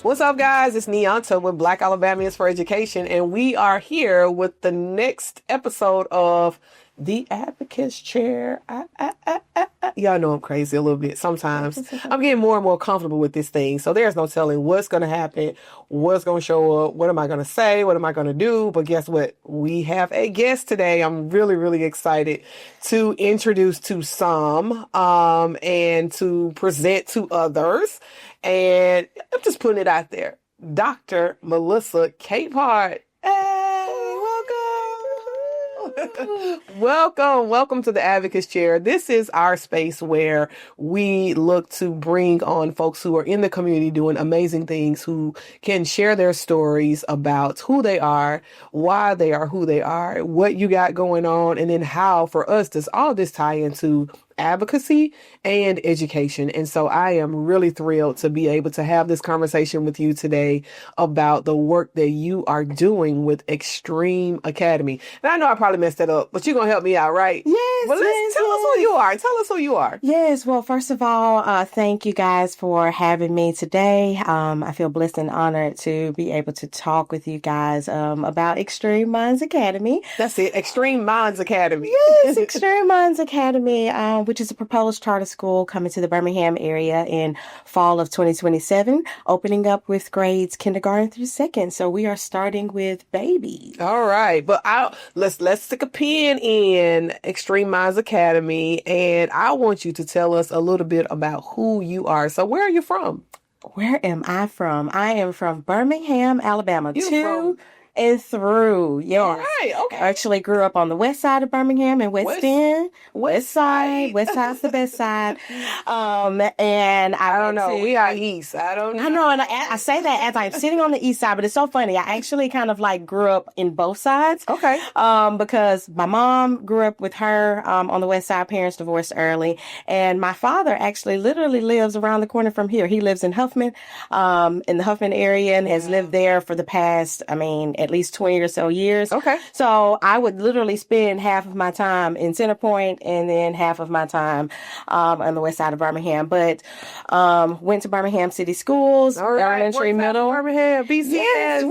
What's up, guys? It's Neonta with Black Alabamians for Education, and we are here with the next episode of The Advocate's Chair. Y'all know I'm crazy a little bit sometimes. I'm getting more and more comfortable with this thing, so there's no telling what's going to happen, what's going to show up, what am I going to say, what am I going to do. But guess what? We have a guest today. I'm really, really excited to introduce to some and to present to others. And I'm just putting it out there. Dr. Melissa Capehart. Hey, welcome. Welcome to the Advocate's Chair. This is our space where we look to bring on folks who are in the community doing amazing things, who can share their stories about who they are, why they are who they are, what you got going on, and then how, for us, does all this tie into advocacy and education. And so I am really thrilled to be able to have this conversation with you today about the work that you are doing with Extreme Academy. And I know I probably messed that up, but you're going to help me out, right? Yes. Well, tell us who you are. Tell us who you are. Yes. Well, first of all, thank you guys for having me today. I feel blessed and honored to be able to talk with you guys about Extreme Minds Academy. That's it. Extreme Minds Academy. Yes, Extreme Minds Academy, which is a proposed charter school coming to the Birmingham area in fall of 2027, opening up with grades kindergarten through second. So we are starting with babies. All right, but let's stick a pin in Extreme Minds Academy, and I want you to tell us a little bit about who you are. So where are you from? Where am I from? I am from Birmingham, Alabama. And through. Yes. All right. Okay. I actually grew up on the west side of Birmingham and West End. West side. West side's the best side. And I don't know. We are east. I don't know. I know. And I say that as I'm sitting on the east side, but it's so funny. I actually kind of like grew up in both sides. Okay. Because my mom grew up with her, on the west side, parents divorced early. And my father actually literally lives around the corner from here. He lives in Huffman, in the Huffman area, and has lived there for the past, at least 20 or so years. Okay. So I would literally spend half of my time in Center Point and then half of my time on the west side of Birmingham. But went to Birmingham City Schools, elementary, middle. Birmingham, BCS. Yes.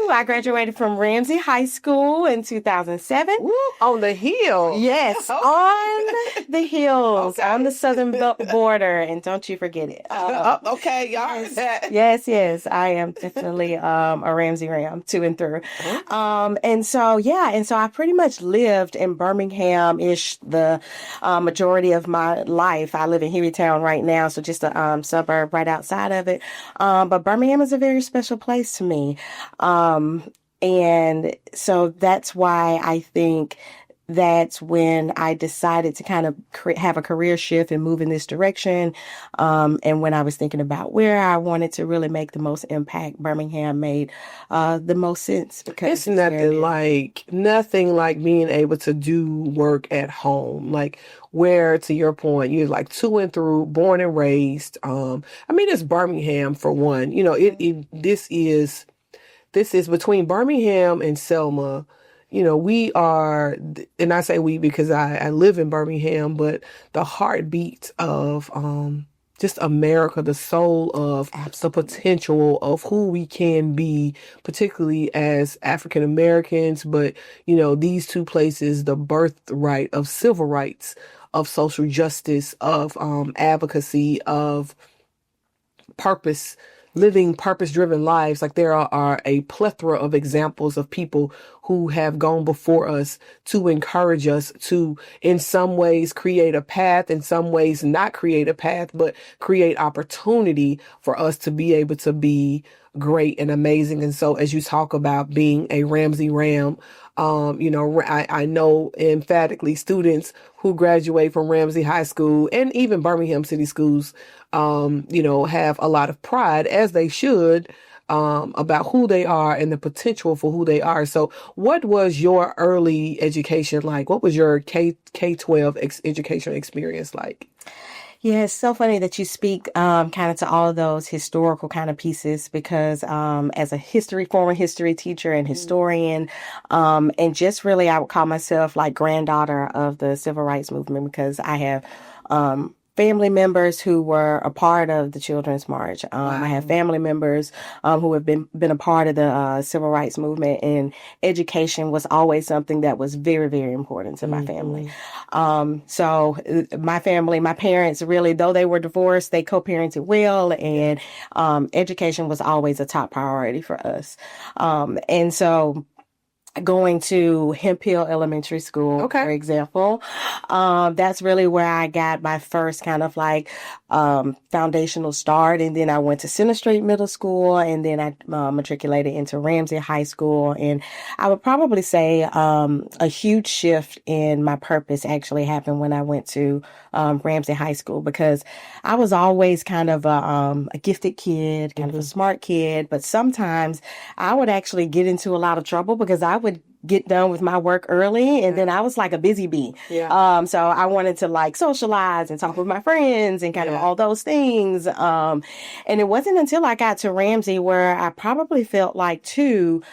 I graduated from Ramsey High School in 2007. Woo, on the hill. Yes, on the hills, on the southern border, and don't you forget it. Okay, y'all heard that. Yes, I am definitely a Ramsey Ram, through and through. And so I pretty much lived in Birmingham-ish the majority of my life. I live in Hueytown right now, so just a suburb right outside of it. But Birmingham is a very special place to me. And so that's why I think that's when I decided to kind of have a career shift and move in this direction. And when I was thinking about where I wanted to really make the most impact, Birmingham made the most sense. Because it's nothing like being able to do work at home. Like where, to your point, you're like to and through, born and raised. It's Birmingham for one. This is between Birmingham and Selma. We are, and I say we because I live in Birmingham, but the heartbeat of just America, the soul of the potential of who we can be, particularly as African Americans. But, these two places, the birthright of civil rights, of social justice, of advocacy, of purpose, living purpose-driven lives. Like there are a plethora of examples of people who have gone before us to encourage us to, in some ways, create a path, in some ways not create a path, but create opportunity for us to be able to be great and amazing. And so as you talk about being a Ramsey Ram, I know emphatically students who graduate from Ramsey High School and even Birmingham City Schools, have a lot of pride, as they should, about who they are and the potential for who they are. So what was your early education like? What was your K-12 education experience like? Yeah, it's so funny that you speak kind of to all of those historical kind of pieces because as a former history teacher and historian, and just really I would call myself like granddaughter of the civil rights movement because I have family members who were a part of the Children's March. I have family members who have been a part of the civil rights movement, and education was always something that was very, very important to my family. So my family, my parents really, though they were divorced, they co-parented well, and education was always a top priority for us. And so going to Hemp Hill Elementary School, for example. That's really where I got my first kind of like foundational start. And then I went to Center Street Middle School, and then I matriculated into Ramsey High School. And I would probably say a huge shift in my purpose actually happened when I went to Ramsey High School, because I was always kind of a gifted kid, kind of a smart kid, but sometimes I would actually get into a lot of trouble because I would get done with my work early, and then I was like a busy bee. So I wanted to like socialize and talk with my friends and kind of all those things. And it wasn't until I got to Ramsey where I probably felt like too,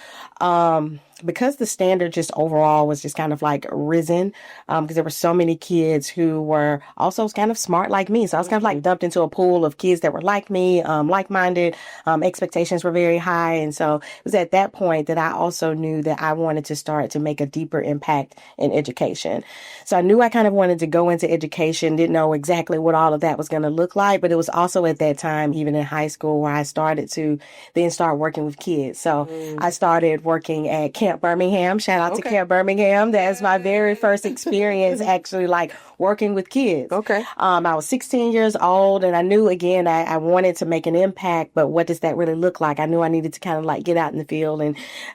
because the standard just overall was just kind of like risen, because there were so many kids who were also kind of smart like me. So I was kind of like dumped into a pool of kids that were like me, like-minded. Expectations were very high. And so it was at that point that I also knew that I wanted to start to make a deeper impact in education. So I knew I kind of wanted to go into education, didn't know exactly what all of that was going to look like. But it was also at that time, even in high school, where I started to then start working with kids. So I started working at Camp Birmingham. Shout out to Camp Birmingham. That's my very first experience actually like working with kids. I was 16 years old, and I knew again I wanted to make an impact, but what does that really look like? I knew I needed to kind of like get out in the field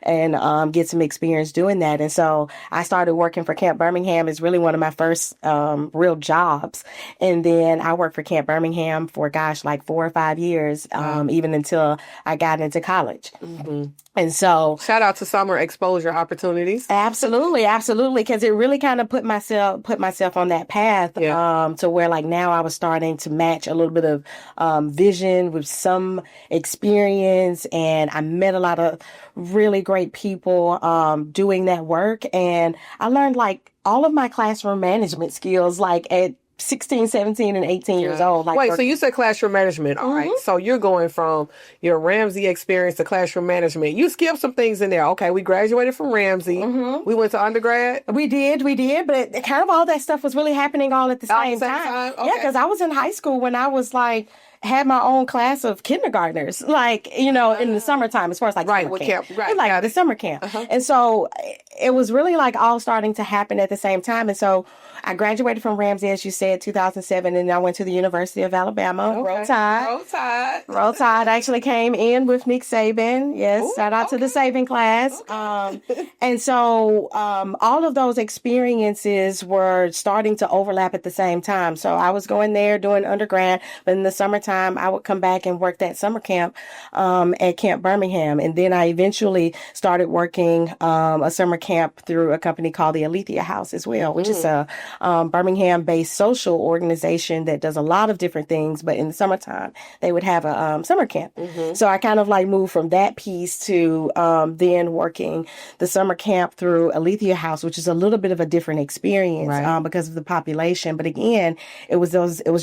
and get some experience doing that. And so I started working for Camp Birmingham. It's really one of my first real jobs. And then I worked for Camp Birmingham for like 4 or 5 years, even until I got into college. And so shout out to summer exposure opportunities. Absolutely. Because it really kind of put myself on that path to where like now I was starting to match a little bit of vision with some experience. And I met a lot of really great people doing that work. And I learned like all of my classroom management skills like at 16, 17, and 18 years old. Like wait, so you said classroom management. All right. So you're going from your Ramsey experience to classroom management. You skipped some things in there. Okay, we graduated from Ramsey. We went to undergrad. We did. But kind of all that stuff was really happening all at the same time. Okay. Yeah, because I was in high school when I was like, had my own class of kindergartners, like, in the summertime, as far as like summer camp. Like the summer camp. And so it was really like all starting to happen at the same time. And so I graduated from Ramsey, as you said, 2007, and I went to the University of Alabama. Roll Tide. Roll Tide. I actually came in with Nick Saban. Yes, shout out to the Saban class. And so all of those experiences were starting to overlap at the same time. So I was going there doing undergrad, but in the summertime, I would come back and work that summer camp at Camp Birmingham. And then I eventually started working a summer camp through a company called the Alethea House as well, which is a Birmingham-based social organization that does a lot of different things. But in the summertime, they would have a summer camp. So I kind of like moved from that piece to then working the summer camp through Alethea House, which is a little bit of a different experience because of the population. But again, it was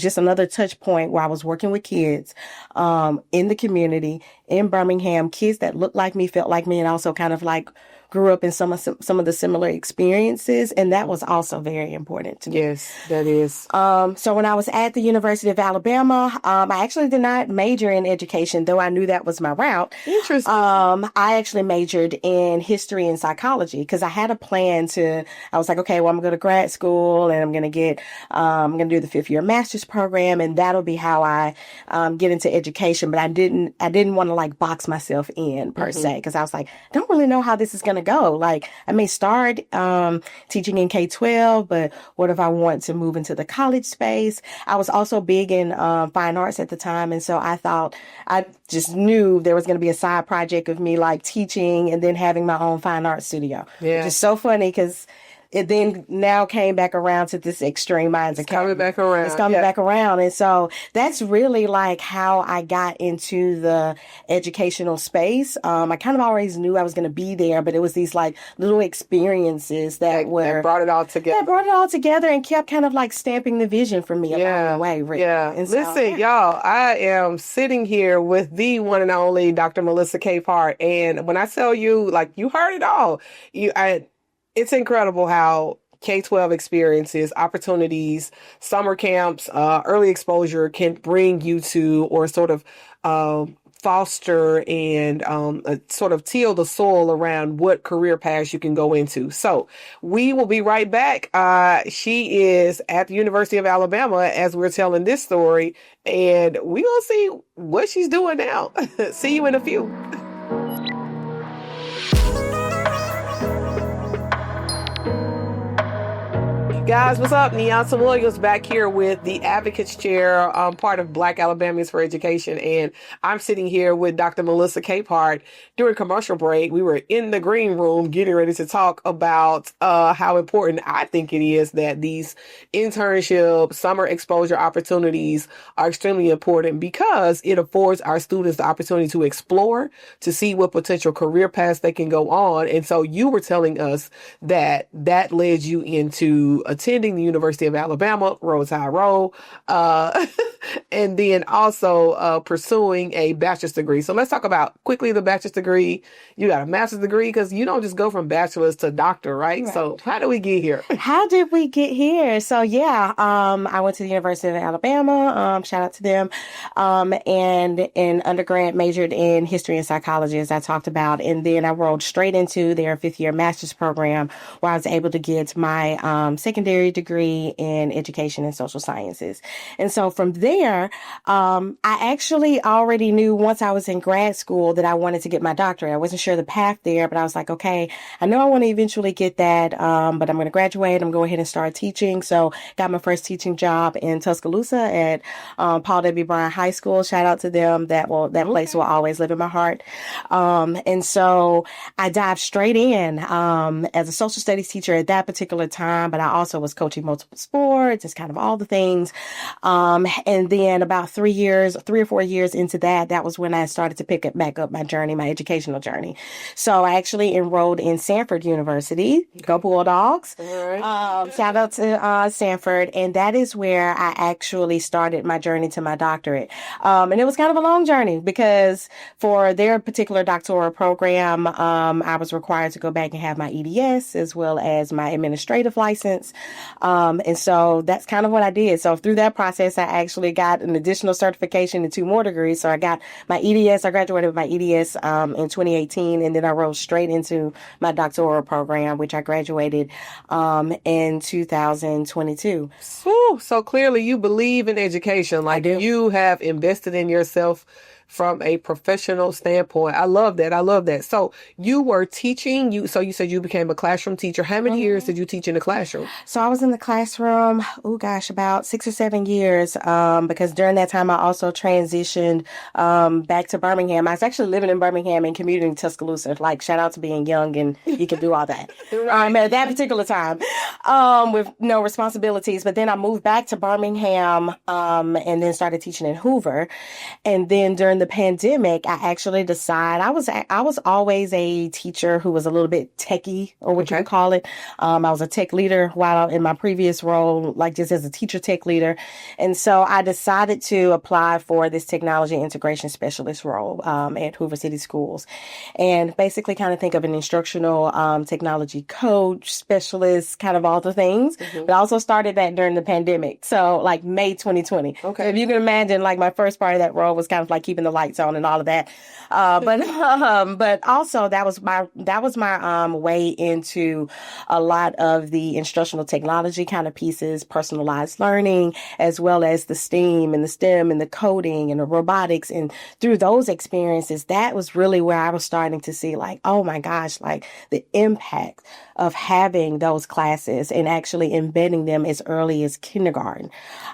just another touch point where I was working with kids in the community in Birmingham, kids that looked like me, felt like me, and also kind of like grew up in some of the similar experiences, and that was also very important to me. Yes, that is. So when I was at the University of Alabama, I actually did not major in education, though I knew that was my route. Interesting. I actually majored in history and psychology because I had a plan I was like, okay, well, I'm going to go to grad school and I'm going to do the 5th year master's program, and that'll be how I get into education. But I didn't want to like box myself in per se, because I was like, I don't really know how this is going to go. Like, I may start teaching in K-12, but what if I want to move into the college space? I was also big in fine arts at the time, and so I just knew there was going to be a side project of me like teaching and then having my own fine art studio. Yeah. Which is so funny because it then now came back around to this Extreme Minds Academy. Coming back around. It's coming back around. And so that's really like how I got into the educational space. I kind of always knew I was going to be there, but it was these like little experiences that brought it all together. That brought it all together and kept kind of like stamping the vision for me along the way. Really. Yeah. And so, listen, y'all, I am sitting here with the one and only Dr. Melissa Capehart. And when I tell you, like, you heard it all. It's incredible how K-12 experiences, opportunities, summer camps, early exposure can bring you to, or sort of foster and sort of till the soil around what career paths you can go into. So we will be right back. She is at the University of Alabama as we're telling this story, and we're going to see what she's doing now. See you in a few. Guys, what's up? Neonta Williams back here with the Advocates Chair, part of Black Alabamians for Education. And I'm sitting here with Dr. Melissa Capehart. During commercial break, we were in the green room getting ready to talk about how important I think it is that these internship, summer exposure opportunities are extremely important because it affords our students the opportunity to explore, to see what potential career paths they can go on. And so you were telling us that led you into attending the University of Alabama, Roll Tide Roll, and then also pursuing a bachelor's degree. So let's talk about quickly the bachelor's degree. You got a master's degree because you don't just go from bachelor's to doctor, right? So how did we get here? How did we get here? So I went to the University of Alabama. Shout out to them. And in undergrad majored in history and psychology, as I talked about. And then I rolled straight into their 5th-year master's program where I was able to get my secondary degree in education and social sciences. And so from there, I actually already knew once I was in grad school that I wanted to get my doctorate. I wasn't sure the path there, but I was like, okay, I know I want to eventually get that, but I'm going to graduate. I'm going to go ahead and start teaching. So got my first teaching job in Tuscaloosa at Paul W. Bryan High School. Shout out to them. That place will always live in my heart. And so I dived straight in as a social studies teacher at that particular time, but I also was coaching multiple sports, just kind of all the things. And then about 3 or 4 years into that was when I started to pick back up my journey, my educational journey. So I actually enrolled in Sanford University. Go Bulldogs. All right. Shout out to Sanford. And that is where I actually started my journey to my doctorate. And it was kind of a long journey because for their particular doctoral program, I was required to go back and have my EDS as well as my administrative license. And so that's kind of what I did. So through that process, I actually got an additional certification and 2 more degrees. So I got my EDS. I graduated with my EDS in 2018, and then I rolled straight into my doctoral program, which I graduated in 2022. So clearly you believe in education. Like you have invested in yourself from a professional standpoint. I love that. So you were teaching, so you said you became a classroom teacher. How many years did you teach in the classroom? So I was in the classroom, about 6 or 7 years, because during that time I also transitioned back to Birmingham. I was actually living in Birmingham and commuting to Tuscaloosa. Like, shout out to being young and you can do all that. At that particular time, with no responsibilities. But then I moved back to Birmingham and then started teaching in Hoover. And then during the pandemic, I actually decided I was always a teacher who was a little bit techie, or what you would call it. I was a tech leader while in my previous role, like just as a teacher tech leader. And so I decided to apply for this technology integration specialist role at Hoover City Schools, and basically kind of think of an instructional technology coach, specialist, kind of all the things. But I also started that during the pandemic. So like May 2020. Okay. So if you can imagine, like my first part of that role was kind of like keeping the lights on and all of that. But also that was my way into a lot of the instructional technology kind of pieces, personalized learning, as well as the STEAM and the STEM and the coding and the robotics. And through those experiences, that was really where I was starting to see like, oh my gosh, like the impact of having those classes and actually embedding them as early as kindergarten.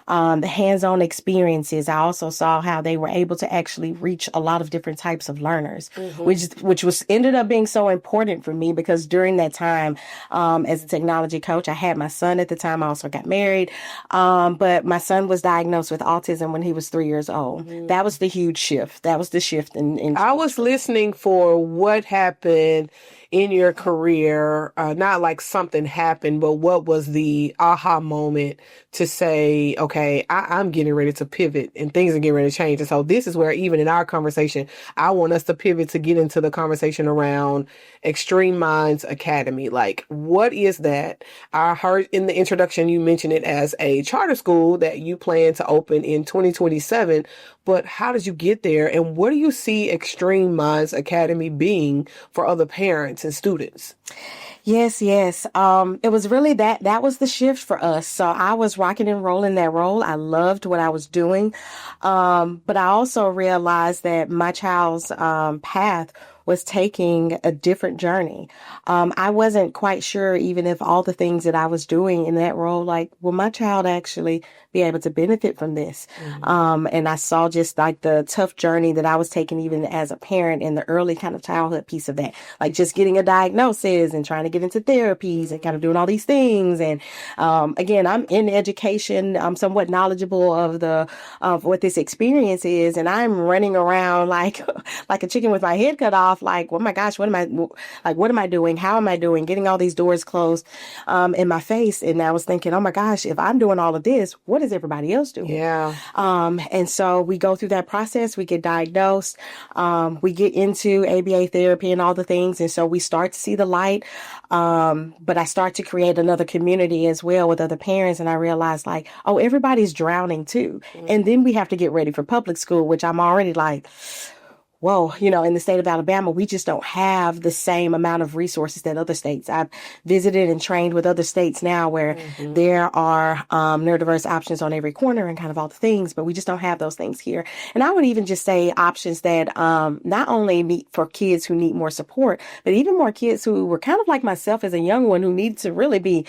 The hands-on experiences, I also saw how they were able to actually reach a lot of different types of learners, which was ended up being so important for me because during that time, as a technology coach, I had my son at the time. I also got married, but my son was diagnosed with autism when he was 3 years old. That was the huge shift. That was the shift in I was listening for what happened in your career, not like something happened, but what was the aha moment to say, okay, I'm getting ready to pivot and things are getting ready to change. And so this is where even in our conversation, I want us to pivot to get into the conversation around Extreme Minds Academy. Like, what is that? I heard in the introduction, you mentioned it as a charter school that you plan to open in 2027. But how did you get there? And what do you see Extreme Minds Academy being for other parents and students? Yes. It was really that was the shift for us. So I was rocking and rolling that role. I loved what I was doing. But I also realized that my child's path was taking a different journey. I wasn't quite sure even if all the things that I was doing in that role, like, will my child actually be able to benefit from this? And I saw just like the tough journey that I was taking even as a parent in the early kind of childhood piece of that, like just getting a diagnosis and trying to get into therapies and kind of doing all these things. And again, I'm in education. I'm somewhat knowledgeable of what this experience is. And I'm running around like a chicken with my head cut off. Like, oh my gosh, what am I doing? How am I doing? Getting all these doors closed in my face. And I was thinking, oh my gosh, if I'm doing all of this, what is everybody else doing? Yeah. And so we go through that process. We get diagnosed. We get into ABA therapy and all the things. And so we start to see the light. But I start to create another community as well with other parents. And I realized like, oh, everybody's drowning too. And then we have to get ready for public school, which I'm already like, whoa, in the state of Alabama, we just don't have the same amount of resources that other states. I've visited and trained with other states now where there are neurodiverse options on every corner and kind of all the things, but we just don't have those things here. And I would even just say options that not only meet for kids who need more support, but even more kids who were kind of like myself as a young one who needed to really be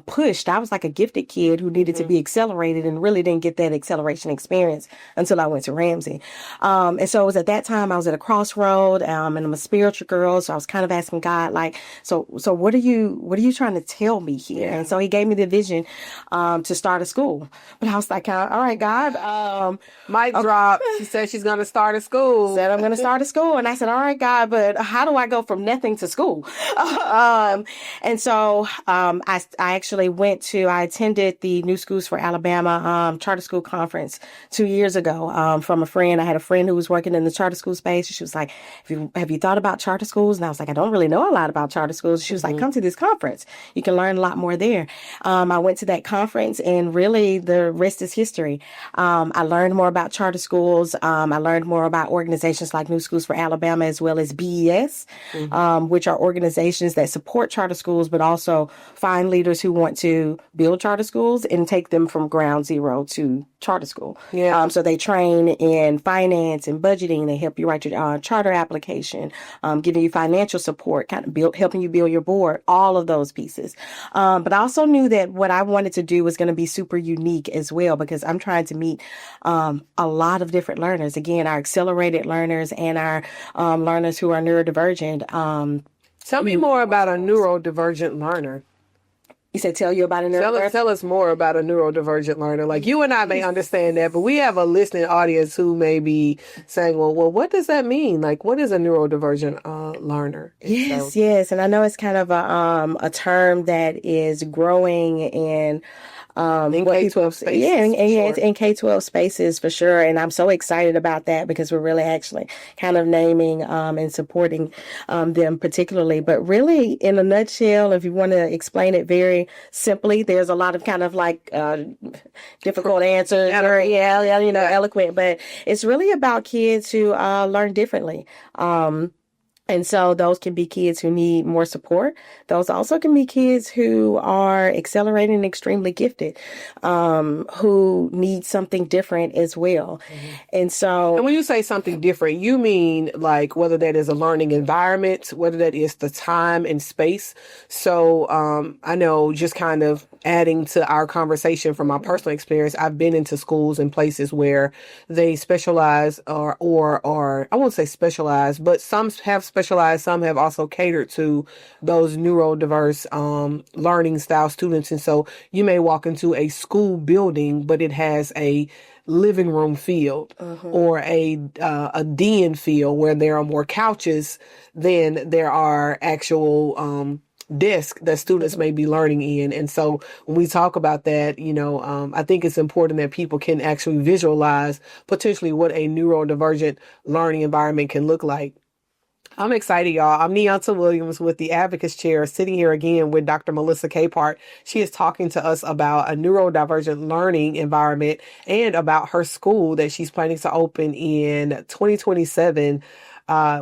pushed. I was like a gifted kid who needed to be accelerated and really didn't get that acceleration experience until I went to Ramsey. And so it was at that time I was at a crossroad, and I'm a spiritual girl. So I was kind of asking God, like, so what are you trying to tell me here? And so he gave me the vision, to start a school. But I was like, all right, God, Mic drop. She said she's going to start a school. Said I'm going to start a school. And I said, all right, God, but how do I go from nothing to school? And so, I actually I attended the New Schools for Alabama, charter school conference 2 years ago, from a friend. I had a friend who was working in the charter school space. She was like, have you thought about charter schools? And I was like, I don't really know a lot about charter schools. She was like, come to this conference. You can learn a lot more there. I went to that conference and really the rest is history. I learned more about charter schools. I learned more about organizations like New Schools for Alabama as well as BES, which are organizations that support charter schools, but also find leaders who want to build charter schools and take them from ground zero to charter school. Yeah. So they train in finance and budgeting. They help you write your charter application, giving you financial support, kind of helping you build your board, all of those pieces. But I also knew that what I wanted to do was going to be super unique as well, because I'm trying to meet a lot of different learners. Again, our accelerated learners and our learners who are neurodivergent. Tell me more about a neurodivergent learner. You said tell you about a neurodivergent? Tell us more about a neurodivergent learner. Like, you and I may understand that, but we have a listening audience who may be saying, well, what does that mean? Like, what is a neurodivergent learner? Yes. And I know it's kind of a term that is growing in K-12 spaces. In K-12 spaces for sure. And I'm so excited about that because we're really actually kind of naming and supporting them particularly. But really, in a nutshell, if you want to explain it very simply, there's a lot of kind of like difficult answers or eloquent. But it's really about kids who learn differently. And so those can be kids who need more support. Those also can be kids who are accelerating and extremely gifted, who need something different as well. And so, And when you say something different, you mean like whether that is a learning environment, whether that is the time and space. So I know, just kind of adding to our conversation from my personal experience, I've been into schools and places where they specialize or I won't say specialize, but some have specialized, some have also catered to those neurodiverse learning style students. And so you may walk into a school building, but it has a living room field or a den field where there are more couches than there are actual desk that students may be learning in. And so when we talk about that, I think it's important that people can actually visualize potentially what a neurodivergent learning environment can look like. I'm excited, y'all. I'm Neonta Williams with the Advocacy Chair, sitting here again with Dr. Melissa Capehart. She is talking to us about a neurodivergent learning environment and about her school that she's planning to open in 2027.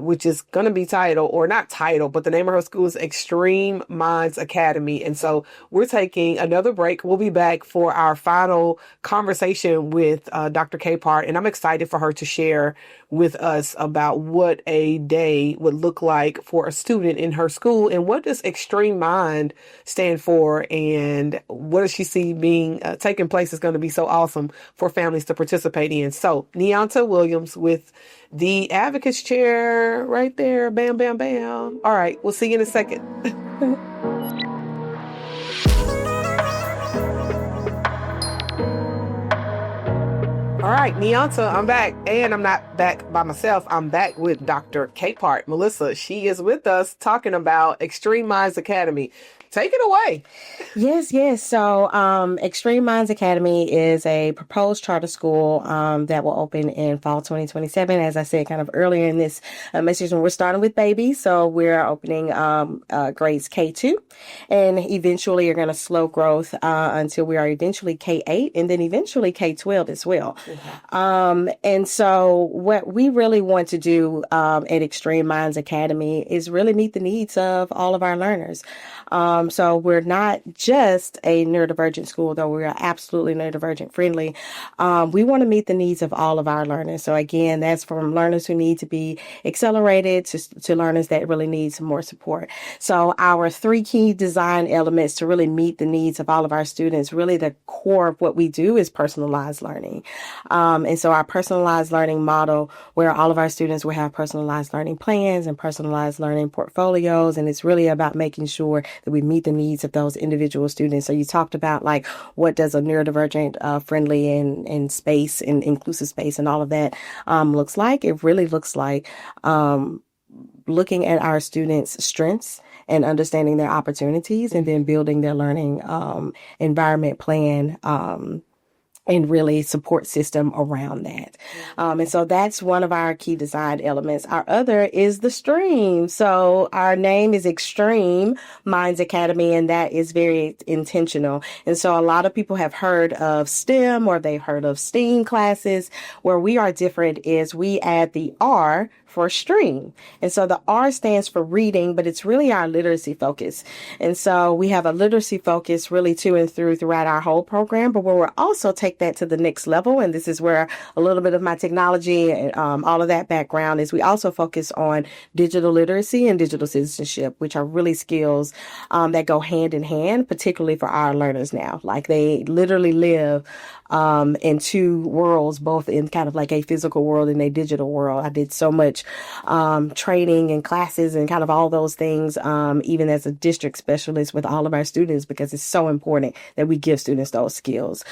Which is going to be titled, or not titled, but the name of her school is Extreme Minds Academy. And so we're taking another break. We'll be back for our final conversation with Dr. Capehart, and I'm excited for her to share with us about what a day would look like for a student in her school, and what does Extreme Mind stand for, and what does she see being taking place is going to be so awesome for families to participate in. So Neonta Williams with the Advocacy Chair right there. Bam, bam, bam. All right. We'll see you in a second. All right, Neonta, I'm back. And I'm not back by myself. I'm back with Dr. Capehart. Melissa, she is with us talking about Extreme Minds Academy. Take it away. Yes. So, Extreme Minds Academy is a proposed charter school that will open in fall 2027. As I said kind of earlier in this message, we're starting with babies. So we're opening grades K2, and eventually you're going to slow growth until we are eventually K8, and then eventually K12 as well. And so what we really want to do at Extreme Minds Academy is really meet the needs of all of our learners. So we're not just a neurodivergent school, though we are absolutely neurodivergent friendly. We want to meet the needs of all of our learners. So again, that's from learners who need to be accelerated to learners that really need some more support. So our three key design elements to really meet the needs of all of our students, really the core of what we do is personalized learning. And so our personalized learning model, where all of our students will have personalized learning plans and personalized learning portfolios. And it's really about making sure that we meet the needs of those individual students. So you talked about like, what does a neurodivergent friendly and space and inclusive space and all of that looks like? It really looks like looking at our students' strengths and understanding their opportunities, and then building their learning environment plan and really support system around that. And so that's one of our key design elements. Our other is the stream. So our name is Extreme Minds Academy, and that is very intentional. And so a lot of people have heard of STEM, or they've heard of STEAM classes. Where we are different is we add the R for stream. And so the R stands for reading, but it's really our literacy focus. And so we have a literacy focus really to and throughout our whole program, but where we'll also take that to the next level. And this is where a little bit of my technology and all of that background is. We also focus on digital literacy and digital citizenship, which are really skills that go hand in hand, particularly for our learners now. Like they literally live in two worlds, both in kind of like a physical world and a digital world. I did so much training and classes and kind of all those things, even as a district specialist with all of our students, because it's so important that we give students those skills.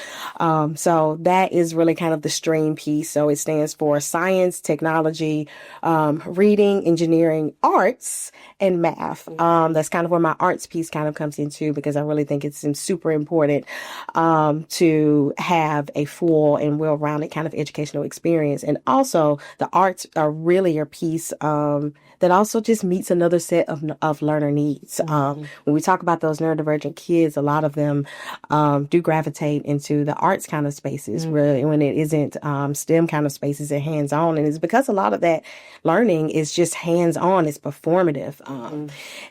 So that is really kind of the stream piece. So it stands for science, technology, reading, engineering, arts, and math. That's kind of where my arts piece kind of comes into, because I really think it's super important to have a full and well-rounded kind of educational experience. And also the arts are really multiplayer piece that also just meets another set of learner needs. When we talk about those neurodivergent kids, a lot of them do gravitate into the arts kind of spaces, really, when it isn't STEM kind of spaces and hands-on. And it's because a lot of that learning is just hands-on, it's performative.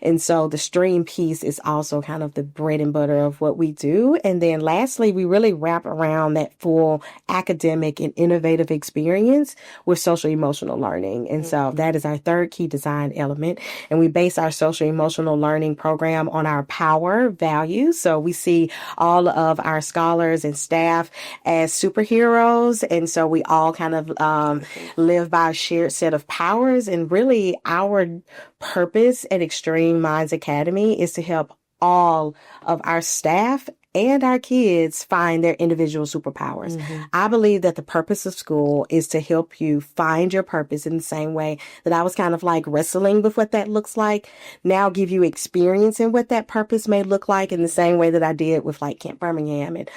And so the stream piece is also kind of the bread and butter of what we do. And then lastly, we really wrap around that full academic and innovative experience with social emotional learning. And so that is our third key design element. And we base our social emotional learning program on our power values. So we see all of our scholars and staff as superheroes. And so we all kind of live by a shared set of powers. And really our purpose at Extreme Minds Academy is to help all of our staff and our kids find their individual superpowers. I believe that the purpose of school is to help you find your purpose in the same way that I was kind of like wrestling with what that looks like. Now give you experience in what that purpose may look like in the same way that I did with like Camp Birmingham and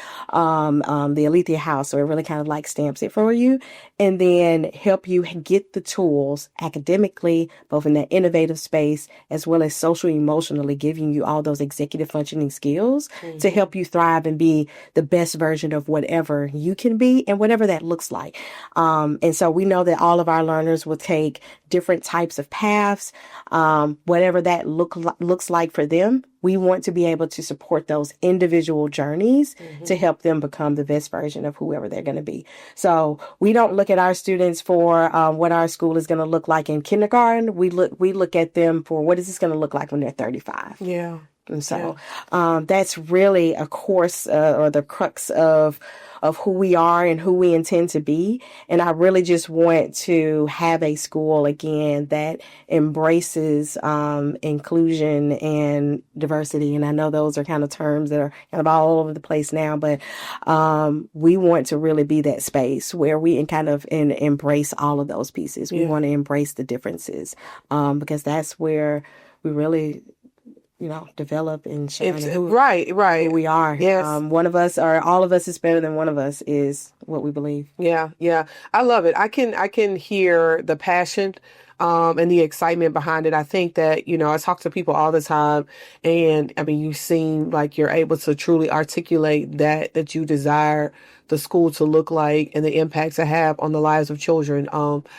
the Alethea House. So it really kind of like stamps it for you and then help you get the tools academically, both in that innovative space, as well as social emotionally, giving you all those executive functioning skills to help you thrive and be the best version of whatever you can be and whatever that looks like. And so we know that all of our learners will take different types of paths, whatever that looks like for them. We want to be able to support those individual journeys to help them become the best version of whoever they're going to be. So we don't look at our students for what our school is going to look like in kindergarten. We look at them for what is this going to look like when they're 35. Yeah. And so that's really a course or the crux of who we are and who we intend to be. And I really just want to have a school, again, that embraces inclusion and diversity. And I know those are kind of terms that are kind of all over the place now, but we want to really be that space where we kind of embrace all of those pieces. We want to embrace the differences because that's where we really develop and shine who we are. Yes. One of us or all of us is better than one of us is what we believe. Yeah. I love it. I can hear the passion and the excitement behind it. I think that, I talk to people all the time and I mean, you seem like you're able to truly articulate that you desire the school to look like and the impact to have on the lives of children.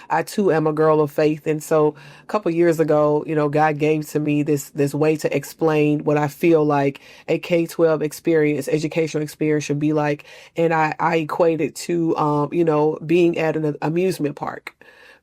I too am a girl of faith. And so a couple of years ago, God gave to me this way to explain what I feel like a K-12 experience, educational experience should be like. And I equate it to, being at an amusement park.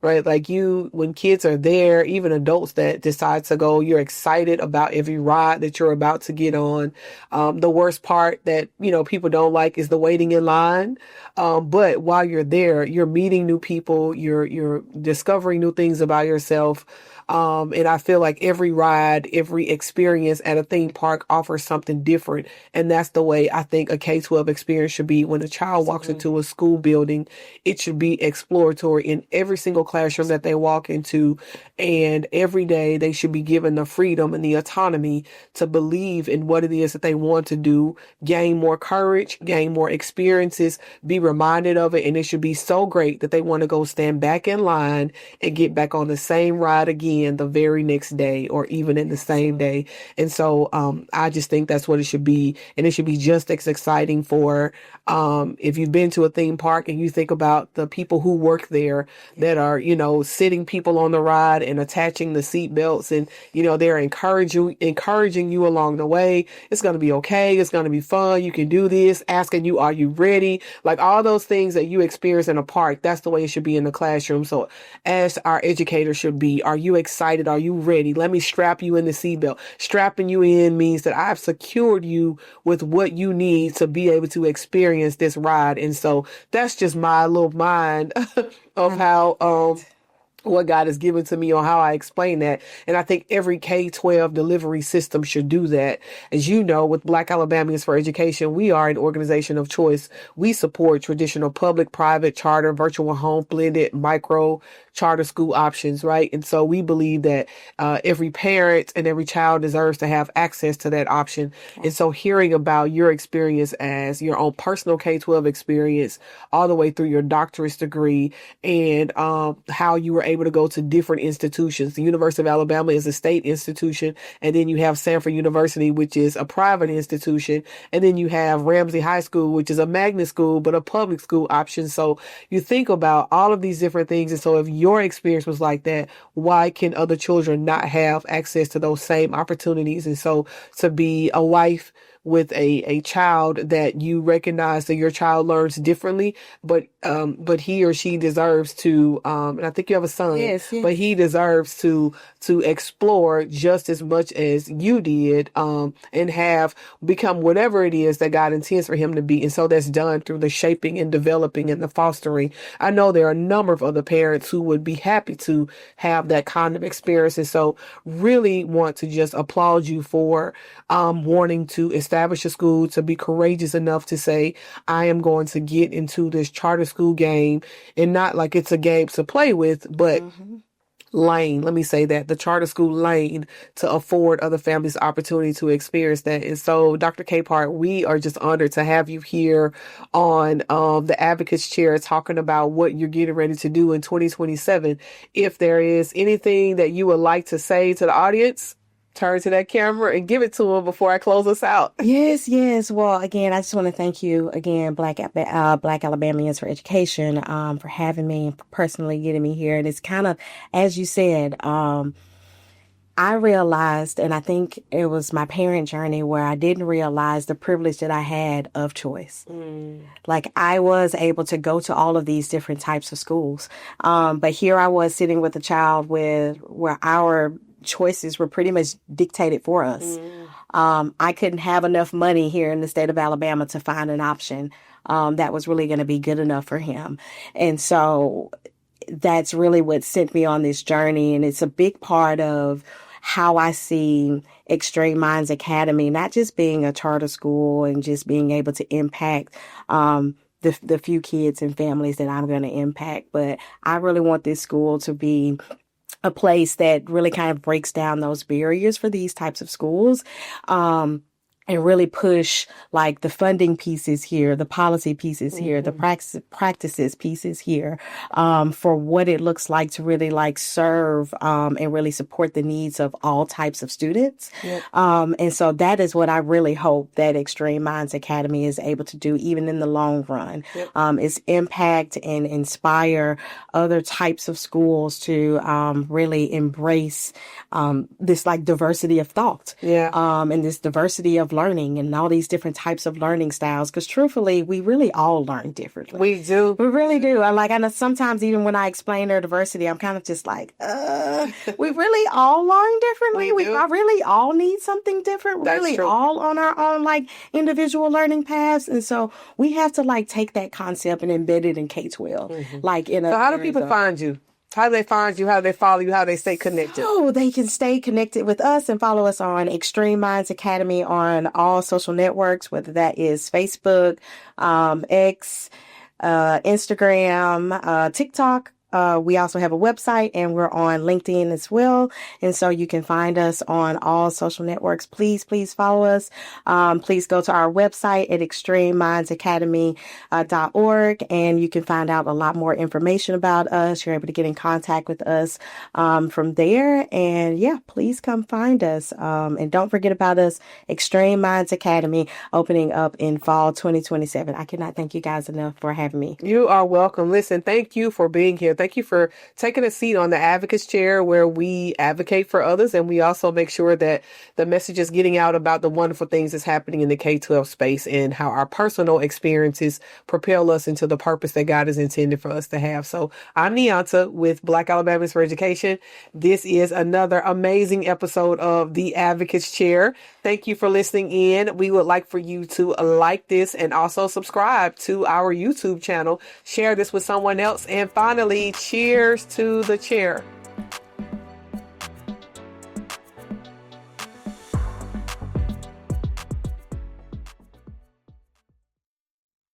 Right? Like when kids are there, even adults that decide to go, you're excited about every ride that you're about to get on. The worst part that, people don't like is the waiting in line. But while you're there, you're meeting new people, you're discovering new things about yourself. And I feel like every ride, every experience at a theme park offers something different. And that's the way I think a K-12 experience should be. When a child walks into a school building, it should be exploratory in every single classroom that they walk into. And every day they should be given the freedom and the autonomy to believe in what it is that they want to do, gain more courage, gain more experiences, be reminded of it. And it should be so great that they want to go stand back in line and get back on the same ride again the very next day or even in the same day. And so I just think that's what it should be. And it should be just as exciting for if you've been to a theme park and you think about the people who work there that are, sitting people on the ride and attaching the seat belts and, they're encouraging you along the way. It's going to be okay. It's going to be fun. You can do this, asking you, are you ready? Like all those things that you experience in a park, that's the way it should be in the classroom. So as our educators should be, are you excited? Are you ready? Let me strap you in the seatbelt. Strapping you in means that I've secured you with what you need to be able to experience this ride. And so that's just my little mind of how, what God has given to me on how I explain that. And I think every K-12 delivery system should do that. As you know, with Black Alabamians for Education, we are an organization of choice. We support traditional public, private, charter, virtual home, blended, micro, charter school options, right? And so we believe that every parent and every child deserves to have access to that option. Okay. And so hearing about your experience as your own personal K-12 experience all the way through your doctorate degree, and how you were able to go to different institutions. The University of Alabama is a state institution, and then you have Sanford University, which is a private institution, and then you have Ramsey High School, which is a magnet school, but a public school option. So you think about all of these different things. And so if your experience was like that, why can other children not have access to those same opportunities? And so to be a wife with a child that you recognize that your child learns differently, but he or she deserves to, and I think you have a son, yes. But he deserves to explore just as much as you did, and have become whatever it is that God intends for him to be. And so that's done through the shaping and developing and the fostering. I know there are a number of other parents who would be happy to have that kind of experience. And so really want to just applaud you for wanting to establish a school, to be courageous enough to say, I am going to get into this charter school game, and not like it's a game to play with, but lane, let me say that, the charter school lane, to afford other families the opportunity to experience that. And so, Dr. Capehart, we are just honored to have you here on the Advocates Chair, talking about what you're getting ready to do in 2027. If there is anything that you would like to say to the audience, turn to that camera and give it to them before I close us out. Yes. Well, again, I just want to thank you again, Black Alabamians for Education, for having me and personally getting me here. And it's kind of, as you said, I realized, and I think it was my parent journey, where I didn't realize the privilege that I had of choice. Like, I was able to go to all of these different types of schools. But here I was sitting with a child where our choices were pretty much dictated for us. I couldn't have enough money here in the state of Alabama to find an option that was really going to be good enough for him. And so that's really what sent me on this journey. And it's a big part of how I see Extreme Minds Academy, not just being a charter school and just being able to impact the few kids and families that I'm going to impact, but I really want this school to be a place that really kind of breaks down those barriers for these types of schools. And really push like the funding pieces here, the policy pieces here, the practices pieces here, for what it looks like to really like serve, and really support the needs of all types of students. Yep. And so that is what I really hope that Extreme Minds Academy is able to do, even in the long run, is impact and inspire other types of schools to, really embrace, this like diversity of thought. And this diversity of learning and all these different types of learning styles. Because truthfully, we really all learn differently. We do. We really do. I know sometimes even when I explain their diversity, I'm kind of just like, we really all learn differently. We really all need something different. That's really true. All on our own like individual learning paths. And so we have to like take that concept and embed it in K-12. Like in a. So how do people find you? How do they find you? How do they follow you? How do they stay connected? Oh, they can stay connected with us and follow us on Extreme Minds Academy on all social networks, whether that is Facebook, X, Instagram, TikTok. We also have a website, and we're on LinkedIn as well. And so you can find us on all social networks. Please follow us. Please go to our website at extrememindacademy.org, and you can find out a lot more information about us. You're able to get in contact with us from there. And yeah, please come find us. And don't forget about us, Extreme Minds Academy, opening up in fall 2027. I cannot thank you guys enough for having me. You are welcome. Listen, thank you for being here. Thank you for taking a seat on the Advocates Chair, where we advocate for others, and we also make sure that the message is getting out about the wonderful things that's happening in the K-12 space, and how our personal experiences propel us into the purpose that God has intended for us to have. So I'm Neonta with Black Alabamians for Education. This is another amazing episode of the Advocates Chair. Thank you for listening in. We would like for you to like this and also subscribe to our YouTube channel. Share this with someone else. And finally, cheers to the chair.